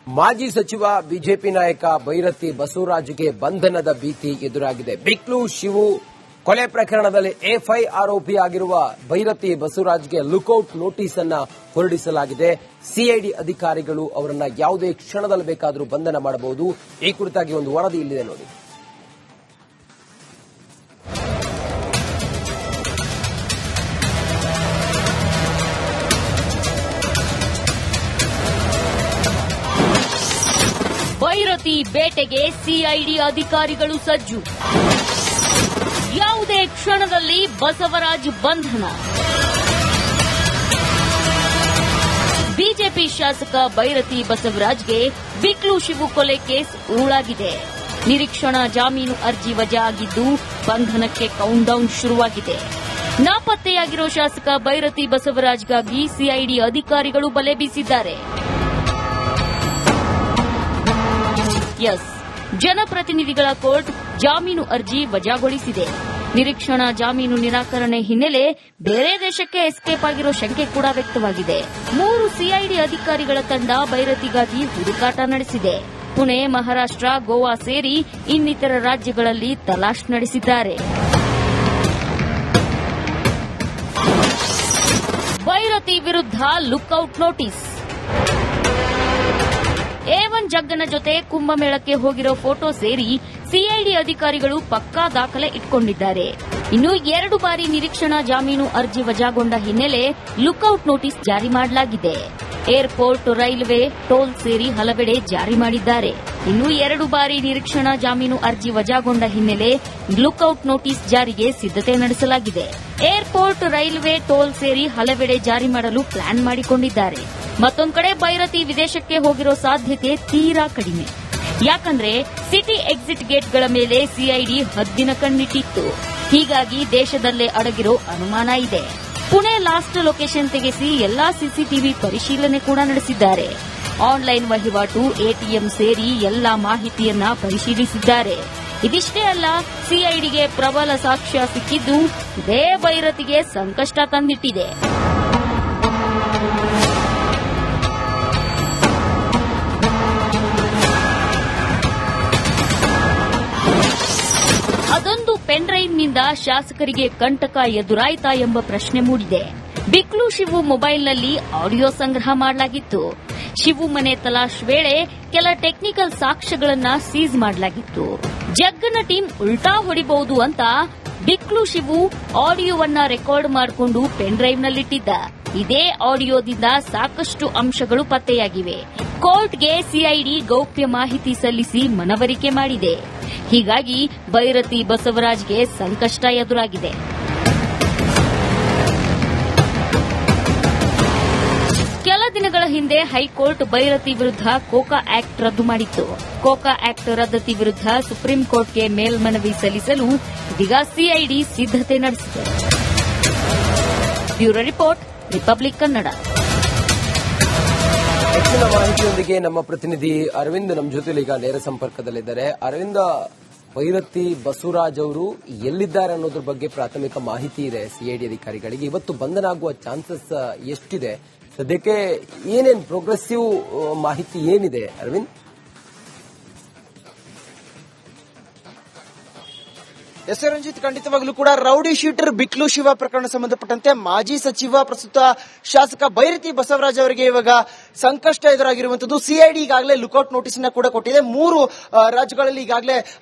ಮಾಜಿ ಸಚಿವ ಬಿಜೆಪಿ ನಾಯಕ ಭೈರತಿ ಬಸವರಾಜ್ಗೆ ಬಂಧನದ ಭೀತಿ ಎದುರಾಗಿದೆ. ಬಿಕ್ಲು ಶಿವು ಕೊಲೆ ಪ್ರಕರಣದಲ್ಲಿ ಎಫ್ಐ ಆರೋಪಿಯಾಗಿರುವ ಭೈರತಿ ಬಸವರಾಜ್ಗೆ ಲುಕೌಟ್ ನೋಟಿಸ್ ಅನ್ನು ಹೊರಡಿಸಲಾಗಿದೆ. ಸಿಐಡಿ ಅಧಿಕಾರಿಗಳು ಅವರನ್ನ ಯಾವುದೇ ಕ್ಷಣದಲ್ಲಿ ಬೇಕಾದರೂ ಬಂಧನ ಮಾಡಬಹುದು. ಈ ಕುರಿತಾಗಿ ಒಂದು ವರದಿ ಇಲ್ಲಿದೆ ನೋಡಿ. ಭೈರತಿ ಬೇಟೆಗೆ ಸಿಐಡಿ ಅಧಿಕಾರಿಗಳು ಸಜ್ಜು. ಯಾವುದೇ ಕ್ಷಣದಲ್ಲಿ ಬಸವರಾಜ್ ಬಂಧನ. ಬಿಜೆಪಿ ಶಾಸಕ ಭೈರತಿ ಬಸವರಾಜ್ಗೆ ಬಿಕ್ಲು ಶಿವು ಕೊಲೆ ಕೇಸ್ ಉರುಳಾಗಿದೆ. ನಿರೀಕ್ಷಣಾ ಜಾಮೀನು ಅರ್ಜಿ ವಜಾ ಆಗಿದ್ದು ಬಂಧನಕ್ಕೆ ಕೌಂಟ್ಡೌನ್ ಶುರುವಾಗಿದೆ. ನಾಪತ್ತೆಯಾಗಿರೋ ಶಾಸಕ ಭೈರತಿ ಬಸವರಾಜ್ಗಾಗಿ ಸಿಐಡಿ ಅಧಿಕಾರಿಗಳು ಬಲೆ ಬೀಸಿದ್ದಾರೆ. ಜನಪ್ರತಿನಿಧಿಗಳ ಕೋರ್ಟ್ ಜಾಮೀನು ಅರ್ಜಿ ವಜಾಗೊಳಿಸಿದೆ. ನಿರೀಕ್ಷಣಾ ಜಾಮೀನು ನಿರಾಕರಣೆ ಹಿನ್ನೆಲೆ ಬೇರೆ ದೇಶಕ್ಕೆ ಎಸ್ಕೇಪ್ ಆಗಿರೋ ಶಂಕೆ ಕೂಡ ವ್ಯಕ್ತವಾಗಿದೆ. 3 ಸಿಐಡಿ ಅಧಿಕಾರಿಗಳ ತಂಡ ಭೈರತಿಗಾಗಿ ಹುಡುಕಾಟ ನಡೆಸಿದೆ. ಪುಣೆ, ಮಹಾರಾಷ್ಟ್ರ, ಗೋವಾ ಸೇರಿ ಇನ್ನಿತರ ರಾಜ್ಯಗಳಲ್ಲಿ ತಲಾಶ್ ನಡೆಸಿದ್ದಾರೆ. ಭೈರತಿ ವಿರುದ್ಧ ಲುಕ್ಔಟ್ ನೋಟಿಸ್. A1 ಜಗ್ಗನ ಜೊತೆ ಕುಂಭಮೇಳಕ್ಕೆ ಹೋಗಿರೋ ಫೋಟೋ ಸೇರಿ ಸಿಐಡಿ ಅಧಿಕಾರಿಗಳು ಪಕ್ಕಾ ದಾಖಲೆ ಇಟ್ಕೊಂಡಿದ್ದಾರೆ. ಇನ್ನು 2 ಬಾರಿ ನಿರೀಕ್ಷಣಾ ಜಾಮೀನು ಅರ್ಜಿ ವಜಾಗೊಂಡ ಹಿನ್ನೆಲೆ ಲುಕ್ಔಟ್ ನೋಟಿಸ್ ಜಾರಿ ಮಾಡಲಾಗಿದೆ. ಏರ್ಪೋರ್ಟ್, ರೈಲ್ವೆ, ಟೋಲ್ ಸೇರಿ ಹಲವೆಡೆ ಜಾರಿ ಮಾಡಿದ್ದಾರೆ. ಇನ್ನು 2 ಬಾರಿ ನಿರೀಕ್ಷಣಾ ಜಾಮೀನು ಅರ್ಜಿ ವಜಾಗೊಂಡ ಹಿನ್ನೆಲೆ ಲುಕ್ಔಟ್ ನೋಟಿಸ್ ಜಾರಿಗೆ ಸಿದ್ದತೆ ನಡೆಸಲಾಗಿದೆ. ಏರ್ಪೋರ್ಟ್, ರೈಲ್ವೆ, ಟೋಲ್ ಸೇರಿ ಹಲವೆಡೆ ಜಾರಿ ಮಾಡಲು ಪ್ಲಾನ್ ಮಾಡಿಕೊಂಡಿದ್ದಾರೆ. ಮತ್ತೊಂದು ಕಡೆ ಭೈರತಿ ವಿದೇಶಕ್ಕೆ ಹೋಗಿರೋ ಸಾಧ್ಯತೆ ತೀರಾ ಕಡಿಮೆ. ಯಾಕಂದ್ರೆ ಸಿಟಿ ಎಕ್ಸಿಟ್ ಗೇಟ್ಗಳ ಮೇಲೆ ಸಿಐಡಿ ಹದ್ದಿನ ಕಣ್ಣಿಟ್ಟಿತ್ತು. ಹೀಗಾಗಿ ದೇಶದಲ್ಲೇ ಅಡಗಿರೋ ಅನುಮಾನ ಇದೆ. ಪುಣೆ ಲಾಸ್ಟ್ ಲೊಕೇಶನ್ ತೆಗೆಸಿ ಎಲ್ಲಾ ಸಿಸಿಟಿವಿ ಪರಿಶೀಲನೆ ಕೂಡ ನಡೆಸಿದ್ದಾರೆ. ಆನ್ಲೈನ್ ವಹಿವಾಟು, ಎಟಿಎಂ ಸೇರಿ ಎಲ್ಲಾ ಮಾಹಿತಿಯನ್ನ ಪರಿಶೀಲಿಸಿದ್ದಾರೆ. ಇದಿಷ್ಟೇ ಅಲ್ಲ, ಸಿಐಡಿಗೆ ಪ್ರಬಲ ಸಾಕ್ಷ್ಯ ಸಿಕ್ಕಿದ್ದು ಇದೇ ಭೈರತಿಗೆ ಸಂಕಷ್ಟ ತಂದಿಟ್ಟಿದೆ. ಅದೊಂದು ಪೆನ್ ಡ್ರೈವ್ನಿಂದ ಶಾಸಕರಿಗೆ ಕಂಟಕ ಎದುರಾಯ್ತಾ ಎಂಬ ಪ್ರಶ್ನೆ ಮೂಡಿದೆ. ಬಿಕ್ಲು ಶಿವು ಮೊಬೈಲ್ನಲ್ಲಿ ಆಡಿಯೋ ಸಂಗ್ರಹ ಮಾಡಲಾಗಿತ್ತು. ಶಿವು ಮನೆ ತಲಾಶ್ ವೇಳೆ ಕೆಲ ಟೆಕ್ನಿಕಲ್ ಸಾಕ್ಷ್ಯಗಳನ್ನ ಸೀಸ್ ಮಾಡಲಾಗಿತ್ತು. ಜಗ್ಗನ ಟೀಮ್ ಉಲ್ಟಾ ಹೊಡಿಬಹುದು ಅಂತ ಬಿಕ್ಲು ಶಿವು ಆಡಿಯೋವನ್ನ ರೆಕಾರ್ಡ್ ಮಾಡಿಕೊಂಡು ಪೆನ್ ಡ್ರೈವ್ನಲ್ಲಿಟ್ಟಿದ್ದ. ಇದೇ ಆಡಿಯೋದಿಂದ ಸಾಕಷ್ಟು ಅಂಶಗಳು ಪತ್ತೆಯಾಗಿವೆ. ಕೋರ್ಟ್ಗೆ ಸಿಐಡಿ ಗೌಪ್ಯ ಮಾಹಿತಿ ಸಲ್ಲಿಸಿ ಮನವರಿಕೆ ಮಾಡಿದೆ. ಹೀಗಾಗಿ ಭೈರತಿ ಬಸವರಾಜ್ಗೆ ಸಂಕಷ್ಟ ಎದುರಾಗಿದೆ. ಕೆಲ ದಿನಗಳ ಹಿಂದೆ ಹೈಕೋರ್ಟ್ ಭೈರತಿ ವಿರುದ್ಧ ಕೋಕಾ ಆಕ್ಟ್ ರದ್ದು ಮಾಡಿತ್ತು. ಕೋಕಾ ಆಕ್ಟ್ ರದ್ದತಿ ವಿರುದ್ಧ ಸುಪ್ರೀಂ ಕೋರ್ಟ್ಗೆ ಮೇಲ್ಮನವಿ ಸಲ್ಲಿಸಲು ಇದೀಗ ಸಿಐಡಿ ಸಿದ್ದತೆ ನಡೆಸಿದೆ. Bureau report, republic Kannada. ಹೆಚ್ಚಿನ ಮಾಹಿತಿಯೊಂದಿಗೆ ನಮ್ಮ ಪ್ರತಿನಿಧಿ ಅರವಿಂದ್ ನಮ್ಮ ಜೊತೆಲಿ ಈಗ ನೇರ ಸಂಪರ್ಕದಲ್ಲಿದ್ದಾರೆ. ಅರವಿಂದ, ಭೈರತಿ ಬಸವರಾಜ್ ಅವರು ಎಲ್ಲಿದ್ದಾರೆ ಅನ್ನೋದ್ರ ಬಗ್ಗೆ ಪ್ರಾಥಮಿಕ ಮಾಹಿತಿ ಇದೆ ಸಿಐಡಿ ಅಧಿಕಾರಿಗಳಿಗೆ. ಇವತ್ತು ಬಂಧನ ಆಗುವ ಚಾನ್ಸಸ್ ಎಷ್ಟಿದೆ? ಸದ್ಯಕ್ಕೆ ಏನೇನು ಪ್ರೋಗ್ರೆಸಿವ್ ಮಾಹಿತಿ ಏನಿದೆ ಅರವಿಂದ್? ಎಸ್ ರಂಜಿತ್, ಖಂಡಿತವಾಗ್ಲೂ ಕೂಡ ರೌಡಿ ಶೀಟರ್ ಬಿಕ್ಲು ಶಿವ ಪ್ರಕರಣ ಸಂಬಂಧಪಟ್ಟಂತೆ ಮಾಜಿ ಸಚಿವ, ಪ್ರಸ್ತುತ ಶಾಸಕ ಭೈರತಿ ಬಸವರಾಜ್ ಅವರಿಗೆ ಇವಾಗ ಸಂಕಷ್ಟ ಎದುರಾಗಿರುವಂತದ್ದು. ಸಿಐಡಿ ಈಗಾಗಲೇ ಲುಕೌಟ್ ನೋಟಿಸ್ ಅನ್ನ ಕೂಡ ಕೊಟ್ಟಿದೆ. 3 ರಾಜ್ಯಗಳಲ್ಲಿ ಈಗಾಗಲೇ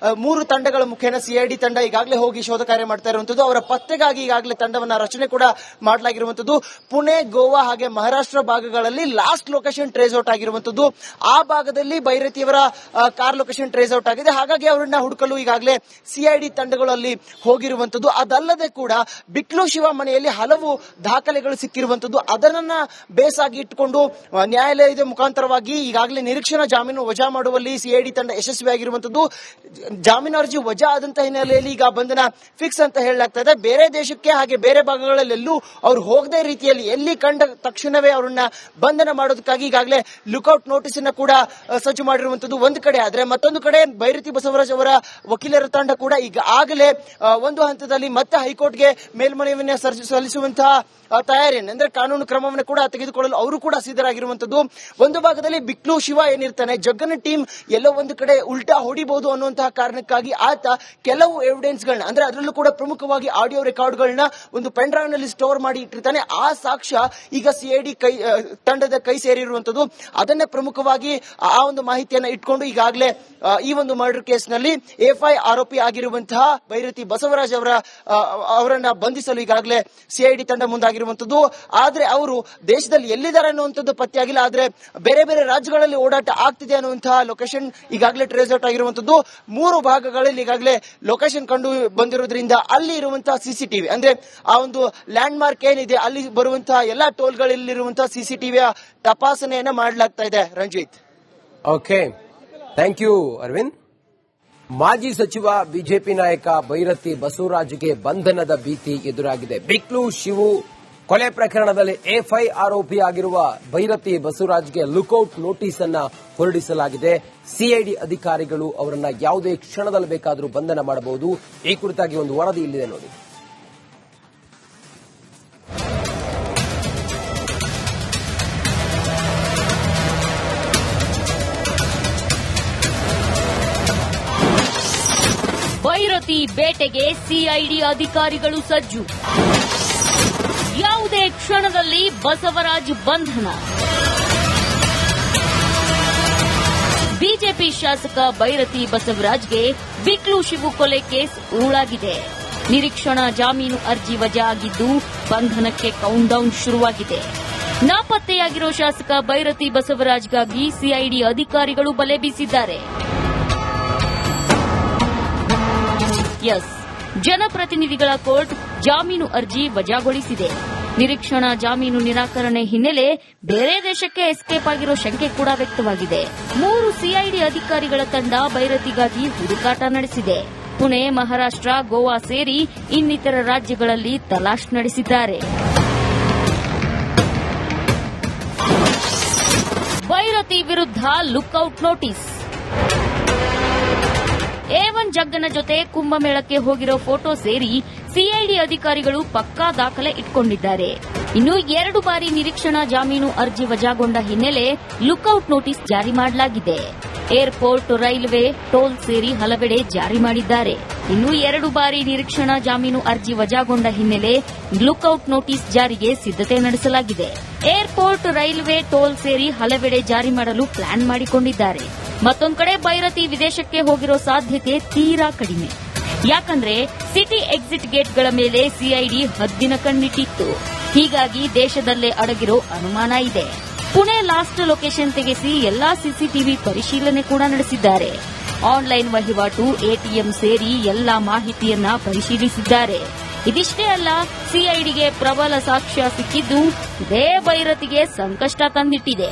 3 ತಂಡಗಳ ಮುಖೇನ ಸಿಐಡಿ ತಂಡ ಈಗಾಗಲೇ ಹೋಗಿ ಶೋಧ ಕಾರ್ಯ ಮಾಡ್ತಾ ಇರುವಂತದ್ದು. ಅವರ ಪತ್ತೆಗಾಗಿ ಈಗಾಗಲೇ ತಂಡವನ್ನ ರಚನೆ ಕೂಡ ಮಾಡಲಾಗಿರುವಂತದ್ದು. ಪುಣೆ, ಗೋವಾ ಹಾಗೆ ಮಹಾರಾಷ್ಟ್ರ ಭಾಗಗಳಲ್ಲಿ ಲಾಸ್ಟ್ ಲೊಕೇಶನ್ ಟ್ರೇಸ್ ಔಟ್ ಆಗಿರುವಂತದ್ದು. ಆ ಭಾಗದಲ್ಲಿ ಭೈರತಿಯವರ ಕಾರ್ ಲೊಕೇಶನ್ ಟ್ರೇಸ್ ಔಟ್ ಆಗಿದೆ. ಹಾಗಾಗಿ ಅವರನ್ನ ಹುಡುಕಲು ಈಗಾಗಲೇ ಸಿಐಡಿ ತಂಡಗಳು ಅಲ್ಲಿ ಹೋಗಿರುವಂತದ್ದು. ಅದಲ್ಲದೆ ಕೂಡ ಬಿಕ್ಲು ಶಿವ ಮನೆಯಲ್ಲಿ ಹಲವು ದಾಖಲೆಗಳು ಸಿಕ್ಕಿರುವಂತದ್ದು. ಅದನ್ನ ಬೇಸಾಗಿ ಇಟ್ಟುಕೊಂಡು ನ್ಯಾಯಾಲಯದ ಮುಖಾಂತರವಾಗಿ ಈಗಾಗಲೇ ನಿರೀಕ್ಷಣಾ ಜಾಮೀನು ವಜಾ ಮಾಡುವಲ್ಲಿ ಸಿಐಡಿ ತಂಡ ಯಶಸ್ವಿಯಾಗಿರುವಂತದ್ದು. ಜಾಮೀನು ಅರ್ಜಿ ವಜಾ ಆದಂತಹ ಹಿನ್ನೆಲೆಯಲ್ಲಿ ಈಗ ಬಂಧನ ಫಿಕ್ಸ್ ಅಂತ ಹೇಳಲಾಗ್ತಾ ಇದೆ. ಬೇರೆ ದೇಶಕ್ಕೆ ಹಾಗೆ ಬೇರೆ ಭಾಗಗಳಲ್ಲೆಲ್ಲೂ ಅವ್ರು ಹೋಗದೆ ರೀತಿಯಲ್ಲಿ ಎಲ್ಲಿ ಕಂಡ ತಕ್ಷಣವೇ ಅವರನ್ನ ಬಂಧನ ಮಾಡೋದಕ್ಕಾಗಿ ಈಗಾಗಲೇ ಲುಕೌಟ್ ನೋಟಿಸ್ ಅನ್ನ ಕೂಡ ಸಜ್ಜು ಮಾಡಿರುವಂತದ್ದು ಒಂದು ಕಡೆ. ಆದ್ರೆ ಮತ್ತೊಂದು ಕಡೆ ಭೈರತಿ ಬಸವರಾಜ್ ಅವರ ವಕೀಲರ ತಂಡ ಕೂಡ ಈಗಾಗಲೇ ಒಂದು ಹಂತದಲ್ಲಿ ಮತ್ತೆ ಹೈಕೋರ್ಟ್ಗೆ ಮೇಲ್ಮನವಿಯನ್ನು ಸಲ್ಲಿಸುವಂತಹ ತಯಾರಿಯನ್ನು, ಅಂದ್ರೆ ಕಾನೂನು ಕ್ರಮವನ್ನು ಕೂಡ ತೆಗೆದುಕೊಳ್ಳಲು ಅವರು ಕೂಡ ಸಿದ್ಧರಾಗಿರುವಂತದ್ದು. ಆಗಿರುವಂತದ್ದು. ಒಂದು ಭಾಗದಲ್ಲಿ ಬಿಕ್ಲು ಶಿವ ಏನಿರ್ತಾನೆ, ಜಗ್ಗನ ಟೀಮ್ ಎಲ್ಲೋ ಒಂದು ಕಡೆ ಉಲ್ಟಾ ಹೊಡಿಬಹುದು ಅನ್ನುವಂತಹ ಕಾರಣಕ್ಕಾಗಿ ಆತ ಕೆಲವು ಎವಿಡೆನ್ಸ್ ಗಳನ್ನ, ಅಂದ್ರೆ ಅದರಲ್ಲೂ ಕೂಡ ಪ್ರಮುಖವಾಗಿ ಆಡಿಯೋ ರೆಕಾರ್ಡ್ ಗಳನ್ನ ಒಂದು ಪೆನ್ ಡ್ರೈವ್ ನಲ್ಲಿ ಸ್ಟೋರ್ ಮಾಡಿ ಇಟ್ಟಿರ್ತಾನೆ. ಆ ಸಾಕ್ಷ್ಯ ಈಗ ಸಿಐಡಿ ತಂಡದ ಕೈ ಸೇರಿರುವಂತದ್ದು. ಅದನ್ನೇ ಪ್ರಮುಖವಾಗಿ ಆ ಒಂದು ಮಾಹಿತಿಯನ್ನ ಇಟ್ಕೊಂಡು ಈಗಾಗಲೇ ಈ ಒಂದು ಮರ್ಡರ್ ಕೇಸ್ ನಲ್ಲಿ ಎಫ್ಐ ಆರೋಪಿ ಆಗಿರುವಂತಹ ಭೈರತಿ ಬಸವರಾಜ್ ಅವರನ್ನ ಬಂಧಿಸಲು ಈಗಾಗಲೇ ಸಿಐಡಿ ತಂಡ ಮುಂದಾಗಿರುವಂತದ್ದು. ಆದ್ರೆ ಅವರು ದೇಶದಲ್ಲಿ ಎಲ್ಲಿದ್ದಾರೆ ಅನ್ನುವಂಥದ್ದು ಪತ್ತೆಯಾಗಿಲ್ಲ. ಆದ್ರೆ ಬೇರೆ ಬೇರೆ ರಾಜ್ಯಗಳಲ್ಲಿ ಓಡಾಟ ಆಗ್ತಿದೆ ಅನ್ನುವಂತಹ ಲೊಕೇಶನ್ ಈಗಾಗಲೇ ಟ್ರೇಸ್ ಔಟ್ ಆಗಿರುವಂತದ್ದು. 3 ಭಾಗಗಳಲ್ಲಿ ಈಗಾಗಲೇ ಲೊಕೇಶನ್ ಕಂಡು ಬಂದಿರೋದ್ರಿಂದ ಅಲ್ಲಿ ಇರುವಂತಹ ಸಿಸಿಟಿವಿ, ಅಂದ್ರೆ ಆ ಒಂದು ಲ್ಯಾಂಡ್ ಮಾರ್ಕ್ ಏನಿದೆ ಅಲ್ಲಿ ಬರುವಂತಹ ಎಲ್ಲಾ ಟೋಲ್ಗಳಲ್ಲಿರುವಂತಹ ಸಿಸಿಟಿವಿಯ ತಪಾಸಣೆಯನ್ನ ಮಾಡಲಾಗ್ತಾ ಇದೆ. Ranjith. Okay, thank you Aravind. ಮಾಜಿ ಸಚಿವ ಬಿಜೆಪಿ ನಾಯಕ ಭೈರತಿ ಬಸವರಾಜ್ಗೆ ಬಂಧನದ ಭೀತಿ ಎದುರಾಗಿದೆ. ಬಿಕ್ಲು ಶಿವು ಕೊಲೆ ಪ್ರಕರಣದಲ್ಲಿ ಎಫ್ಐ ಆರೋಪಿ ಆಗಿರುವ ಭೈರತಿ ಬಸವರಾಜ್ಗೆ ಲುಕೌಟ್ ನೋಟಿಸ್ ಅನ್ನ ಹೊರಡಿಸಲಾಗಿದೆ. ಸಿಐಡಿ ಅಧಿಕಾರಿಗಳು ಅವರನ್ನ ಯಾವುದೇ ಕ್ಷಣದಲ್ಲಿ ಬೇಕಾದರೂ ಬಂಧನ ಮಾಡಬಹುದು. ಈ ಕುರಿತಾಗಿ ಒಂದು ವರದಿ ಇಲ್ಲಿದೆ ನೋಡಿ. ಭೈರತಿ ಬೇಟೆಗೆ ಸಿಐಡಿ ಅಧಿಕಾರಿಗಳು ಸಜ್ಜು. ಯಾವುದೇ ಕ್ಷಣದಲ್ಲಿ ಬಸವರಾಜ್ ಬಂಧನ. ಬಿಜೆಪಿ ಶಾಸಕ ಭೈರತಿ ಬಸವರಾಜ್ಗೆ ಬಿಕ್ಲು ಶಿವು ಕೊಲೆ ಕೇಸ್ ಉರುಳಾಗಿದೆ. ನಿರೀಕ್ಷಣಾ ಜಾಮೀನು ಅರ್ಜಿ ವಜಾ ಆಗಿದ್ದು ಬಂಧನಕ್ಕೆ ಕೌಂಟ್ಡೌನ್ ಶುರುವಾಗಿದೆ. ನಾಪತ್ತೆಯಾಗಿರೋ ಶಾಸಕ ಭೈರತಿ ಬಸವರಾಜ್ಗಾಗಿ ಸಿಐಡಿ ಅಧಿಕಾರಿಗಳು ಬಲೆ ಬೀಸಿದ್ದಾರೆ. ಜನಪ್ರತಿನಿಧಿಗಳ ಕೋರ್ಟ್ ಜಾಮೀನು ಅರ್ಜಿ ವಜಾಗೊಳಿಸಿದೆ. ನಿರೀಕ್ಷಣಾ ಜಾಮೀನು ನಿರಾಕರಣೆ ಹಿನ್ನೆಲೆ ಬೇರೆ ದೇಶಕ್ಕೆ ಎಸ್ಕೇಪ್ ಆಗಿರೋ ಶಂಕೆ ಕೂಡ ವ್ಯಕ್ತವಾಗಿದೆ. 3 ಸಿಐಡಿ ಅಧಿಕಾರಿಗಳ ತಂಡ ಭೈರತಿಗಾಗಿ ಹುಡುಕಾಟ ನಡೆಸಿದೆ. ಪುಣೆ, ಮಹಾರಾಷ್ಟ್ರ, ಗೋವಾ ಸೇರಿ ಇನ್ನಿತರ ರಾಜ್ಯಗಳಲ್ಲಿ ತಲಾಶ್ ನಡೆಸಿದ್ದಾರೆ. ಭೈರತಿ ವಿರುದ್ಧ ಲುಕ್ಔಟ್ ನೋಟಿಸ್. A1 ಜಗ್ಗನ ಜೊತೆ ಕುಂಭಮೇಳಕ್ಕೆ ಹೋಗಿರೋ ಫೋಟೋ ಸೇರಿ ಸಿಐಡಿ ಅಧಿಕಾರಿಗಳು ಪಕ್ಕಾ ದಾಖಲೆ ಇಟ್ಕೊಂಡಿದ್ದಾರೆ. ಇನ್ನು 2 ಬಾರಿ ನಿರೀಕ್ಷಣಾ ಜಾಮೀನು ಅರ್ಜಿ ವಜಾಗೊಂಡ ಹಿನ್ನೆಲೆ ಲುಕ್ಔಟ್ ನೋಟಿಸ್ ಜಾರಿ ಮಾಡಲಾಗಿದೆ. ಏರ್ಪೋರ್ಟ್, ರೈಲ್ವೆ, ಟೋಲ್ ಸೇರಿ ಹಲವೆಡೆ ಜಾರಿ ಮಾಡಿದ್ದಾರೆ. ಇನ್ನು 2 ಬಾರಿ ನಿರೀಕ್ಷಣಾ ಜಾಮೀನು ಅರ್ಜಿ ವಜಾಗೊಂಡ ಹಿನ್ನೆಲೆ ಲುಕ್ಔಟ್ ನೋಟಿಸ್ ಜಾರಿಗೆ ಸಿದ್ದತೆ ನಡೆಸಲಾಗಿದೆ. ಏರ್ಪೋರ್ಟ್, ರೈಲ್ವೆ, ಟೋಲ್ ಸೇರಿ ಹಲವೆಡೆ ಜಾರಿ ಮಾಡಲು ಪ್ಲಾನ್ ಮಾಡಿಕೊಂಡಿದ್ದಾರೆ. ಮತ್ತೊಂದು ಕಡೆ ಭೈರತಿ ವಿದೇಶಕ್ಕೆ ಹೋಗಿರೋ ಸಾಧ್ಯತೆ ತೀರಾ ಕಡಿಮೆ. ಯಾಕಂದ್ರೆ ಸಿಟಿ ಎಕ್ಸಿಟ್ ಗೇಟ್ಗಳ ಮೇಲೆ ಸಿಐಡಿ ಹದ್ದಿನ ಕಣ್ಣಿಟ್ಟಿತ್ತು. ಹೀಗಾಗಿ ದೇಶದಲ್ಲೇ ಅಡಗಿರೋ ಅನುಮಾನ ಇದೆ. ಪುಣೆ ಲಾಸ್ಟ್ ಲೊಕೇಶನ್ ತೆಗೆಸಿ ಎಲ್ಲಾ ಸಿಸಿಟಿವಿ ಪರಿಶೀಲನೆ ಕೂಡ ನಡೆಸಿದ್ದಾರೆ. ಆನ್ಲೈನ್ ವಹಿವಾಟು, ಎಟಿಎಂ ಸೇರಿ ಎಲ್ಲಾ ಮಾಹಿತಿಯನ್ನ ಪರಿಶೀಲಿಸಿದ್ದಾರೆ. ಇದಿಷ್ಟೇ ಅಲ್ಲ, ಸಿಐಡಿಗೆ ಪ್ರಬಲ ಸಾಕ್ಷ್ಯ ಸಿಕ್ಕಿದ್ದು ಇದೇ ಭೈರತಿಗೆ ಸಂಕಷ್ಟ ತಂದಿಟ್ಟಿದೆ.